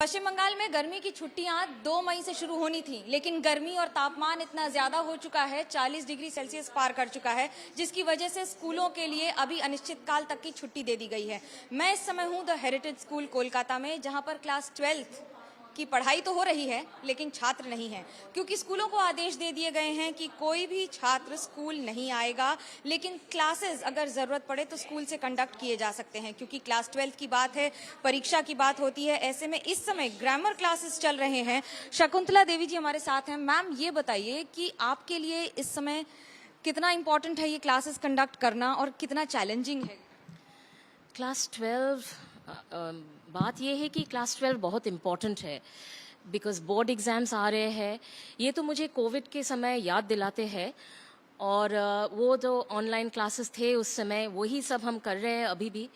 पश्चिम बंगाल में गर्मी की छुट्टियां 2 मई से शुरू होनी थी, लेकिन गर्मी और तापमान इतना ज्यादा हो चुका है, 40 डिग्री सेल्सियस पार कर चुका है, जिसकी वजह से स्कूलों के लिए अभी अनिश्चितकाल तक की छुट्टी दे दी गई है। मैं इस समय हूं द हेरिटेज स्कूल कोलकाता में, जहां पर क्लास 12th की पढ़ाई तो हो रही है लेकिन छात्र नहीं है, क्योंकि स्कूलों को आदेश दे दिए गए हैं कि कोई भी छात्र स्कूल नहीं आएगा, लेकिन क्लासेस अगर जरूरत पड़े तो स्कूल से कंडक्ट किए जा सकते हैं, क्योंकि क्लास 12th की बात है, परीक्षा की बात होती है। ऐसे में इस समय ग्रामर क्लासेस चल रहे हैं। शकुंतला देवी जी हमारे साथ हैं। मैम, ये बताइए कि आपके लिए इस समय कितना इंपॉर्टेंट है ये क्लासेस कंडक्ट करना और कितना चैलेंजिंग है? क्लास 12 बात यह है कि क्लास 12 बहुत इम्पॉर्टेंट है, बिकॉज बोर्ड एग्ज़ाम्स आ रहे हैं। ये तो मुझे कोविड के समय याद दिलाते हैं, और वो जो ऑनलाइन क्लासेस थे उस समय, वही सब हम कर रहे हैं अभी भी।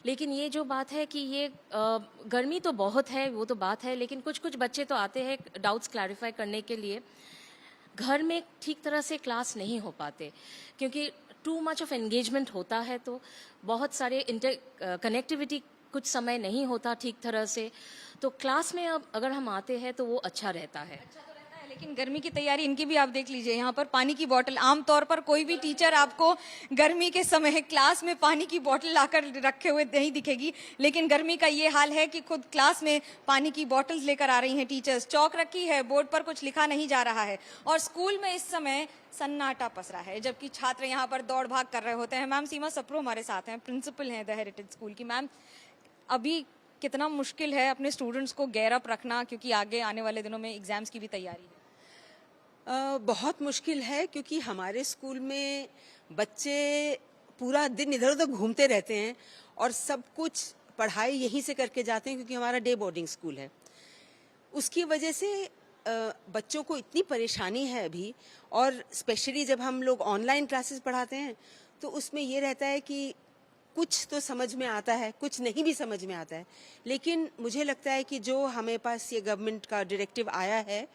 लेकिन ये जो बात है कि ये गर्मी तो बहुत है, वो तो बात है, लेकिन कुछ कुछ बच्चे तो आते हैं डाउट्स क्लैरिफाई करने के लिए। घर में ठीक तरह से क्लास नहीं हो पाते, क्योंकि टू मच ऑफ एंगेजमेंट होता है, तो बहुत सारे कनेक्टिविटी कुछ समय नहीं होता ठीक तरह से। तो क्लास में अब अगर हम आते हैं तो वो अच्छा रहता है। लेकिन गर्मी की तैयारी इनकी भी आप देख लीजिए। यहाँ पर पानी की बोतल, आमतौर पर कोई भी टीचर आपको गर्मी के समय क्लास में पानी की बोतल लाकर रखे हुए नहीं दिखेगी, लेकिन गर्मी का ये हाल है कि खुद क्लास में पानी की बोतल्स लेकर आ रही हैं टीचर्स। चौक रखी है, बोर्ड पर कुछ लिखा नहीं जा रहा है, और स्कूल में इस समय सन्नाटा पसरा है, जबकि छात्र यहाँ पर दौड़ भाग कर रहे होते हैं। मैम सीमा सप्रू हमारे साथ हैं, प्रिंसिपल हैं द हेरिटेज स्कूल की। मैम, अभी कितना मुश्किल है अपने स्टूडेंट्स को गेयर अप रखना, क्योंकि आगे आने वाले दिनों में एग्जाम्स की भी तैयारी है? बहुत मुश्किल है, क्योंकि हमारे स्कूल में बच्चे पूरा दिन इधर उधर घूमते रहते हैं और सब कुछ पढ़ाई यहीं से करके जाते हैं, क्योंकि हमारा डे बोर्डिंग स्कूल है। उसकी वजह से बच्चों को इतनी परेशानी है अभी, और स्पेशली जब हम लोग ऑनलाइन क्लासेस पढ़ाते हैं तो उसमें ये रहता है कि कुछ तो समझ में आता है, कुछ नहीं भी समझ में आता है। लेकिन मुझे लगता है कि जो हमें पास ये गवर्नमेंट का डायरेक्टिव आया है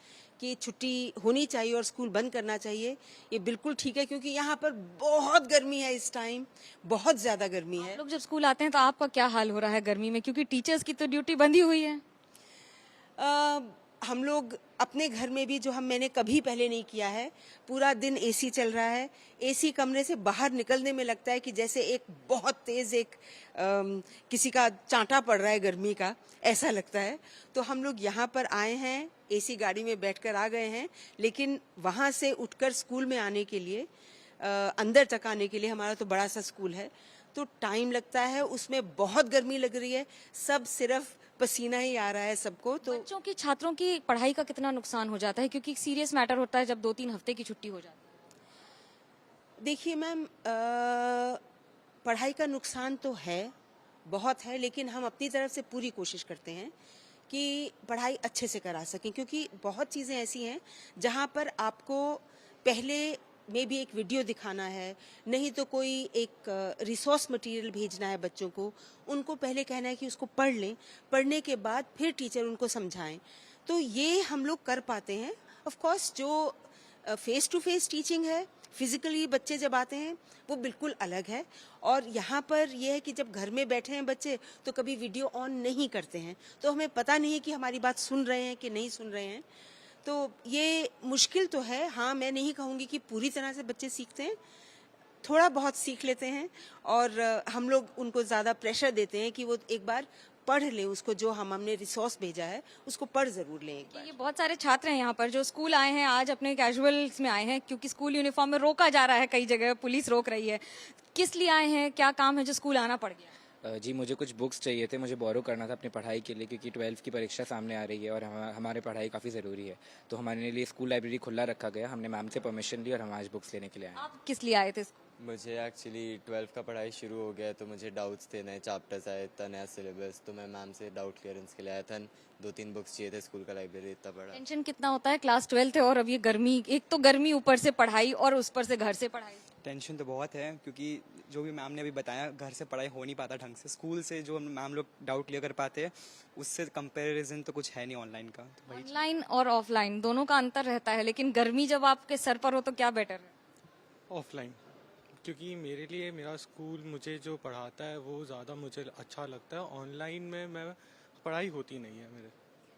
कि छुट्टी होनी चाहिए और स्कूल बंद करना चाहिए, ये बिल्कुल ठीक है, क्योंकि यहाँ पर बहुत गर्मी है इस टाइम, बहुत ज़्यादा गर्मी है। लोग जब स्कूल आते हैं तो आपका क्या हाल हो रहा है गर्मी में, क्योंकि टीचर्स की तो ड्यूटी बंधी हुई है? हम लोग अपने घर में भी, जो मैंने कभी पहले नहीं किया है, पूरा दिन एसी चल रहा है। एसी कमरे से बाहर निकलने में लगता है कि जैसे एक बहुत तेज किसी का चांटा पड़ रहा है गर्मी का, ऐसा लगता है। तो हम लोग यहाँ पर आए हैं, एसी गाड़ी में बैठकर आ गए हैं, लेकिन वहाँ से उठकर स्कूल में आने के लिए, अंदर तक आने के लिए, हमारा तो बड़ा सा स्कूल है, तो टाइम लगता है, उसमें बहुत गर्मी लग रही है, सब सिर्फ पसीना ही आ रहा है सबको। तो बच्चों की, छात्रों की पढ़ाई का कितना नुकसान हो जाता है, क्योंकि सीरियस मैटर होता है जब 2-3 हफ्ते की छुट्टी हो जाती है? देखिए मैम, पढ़ाई का नुकसान तो है, बहुत है, लेकिन हम अपनी तरफ से पूरी कोशिश करते हैं कि पढ़ाई अच्छे से करा सकें, क्योंकि बहुत चीज़ें ऐसी हैं जहाँ पर आपको पहले में भी एक वीडियो दिखाना है, नहीं तो कोई एक रिसोर्स मटेरियल भेजना है बच्चों को, उनको पहले कहना है कि उसको पढ़ लें, पढ़ने के बाद फिर टीचर उनको समझाएं, तो ये हम लोग कर पाते हैं। ऑफ कोर्स जो फेस टू फेस टीचिंग है, फिजिकली बच्चे जब आते हैं, वो बिल्कुल अलग है। और यहाँ पर यह है कि जब घर में बैठे हैं बच्चे तो कभी वीडियो ऑन नहीं करते हैं, तो हमें पता नहीं कि हमारी बात सुन रहे हैं कि नहीं सुन रहे हैं। तो ये मुश्किल तो है। हाँ, मैं नहीं कहूँगी कि पूरी तरह से बच्चे सीखते हैं, थोड़ा बहुत सीख लेते हैं, और हम लोग उनको ज़्यादा प्रेशर देते हैं कि वो एक बार पढ़ लें, उसको जो हमने रिसोर्स भेजा है उसको पढ़ जरूर लें एक बार। ये बहुत सारे छात्र हैं यहाँ पर जो स्कूल आए हैं, आज अपने कैजुअल्स में आए हैं, क्योंकि स्कूल यूनिफॉर्म में रोका जा रहा है, कई जगह पुलिस रोक रही है। किस लिए आए हैं, क्या काम है जो स्कूल आना पड़ गया? जी, मुझे कुछ बुक्स चाहिए थे, मुझे बोरो करना था अपनी पढ़ाई के लिए, क्योंकि 12th की परीक्षा सामने आ रही है और हमारे पढ़ाई काफ़ी ज़रूरी है। तो हमारे लिए स्कूल लाइब्रेरी खुला रखा गया, हमने मैम से परमिशन ली और हम आज बुक्स लेने के लिए आए। आप किस लिए आए थे? मुझे एक्चुअली 12th का पढ़ाई शुरू हो गया है, तो मुझे डाउट्स थे, नए चैप्टर्स आए, इतना नया सिलेबस, तो मैं मैम से डाउट क्लियरेंस के लिए आया था। 2-3 बुक्स चाहिए थे, स्कूल का लाइब्रेरी इतना बड़ा। टेंशन कितना होता है, क्लास 12th है और अब ये गर्मी, एक तो गर्मी, ऊपर से पढ़ाई और उस पर से घर से पढ़ाई। टेंशन तो बहुत है, क्योंकि जो भी मैम ने अभी बताया, घर से पढ़ाई हो नहीं पाता ढंग से। स्कूल से जो मैम लोग डाउट क्लियर कर पाते हैं, उससे कंपैरिजन तो कुछ है नहीं ऑनलाइन का। तो वही ऑनलाइन और ऑफलाइन दोनों का अंतर रहता है, लेकिन गर्मी जब आपके सर पर हो तो क्या बेटर है? ऑफलाइन, क्योंकि मेरे लिए मेरा स्कूल मुझे जो पढ़ाता है वो ज़्यादा मुझे अच्छा लगता है। ऑनलाइन में मैं पढ़ाई होती नहीं है मेरे।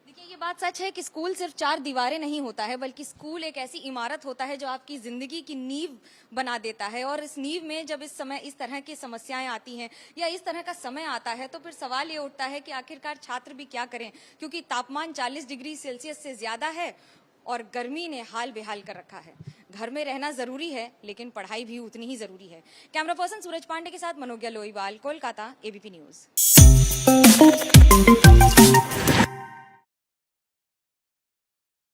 देखिए ये बात सच है कि स्कूल सिर्फ 4 दीवारें नहीं होता है, बल्कि स्कूल एक ऐसी इमारत होता है जो आपकी जिंदगी की नींव बना देता है। और इस नींव में जब इस समय इस तरह की समस्याएं आती हैं या इस तरह का समय आता है, तो फिर सवाल ये उठता है कि आखिरकार छात्र भी क्या करें, क्योंकि तापमान 40 डिग्री सेल्सियस से ज्यादा है और गर्मी ने हाल बेहाल कर रखा है। घर में रहना जरूरी है, लेकिन पढ़ाई भी उतनी ही जरूरी है। कैमरा पर्सन सूरज पांडे के साथ मनोज्ञा लोईवाल, कोलकाता, एबीपी न्यूज।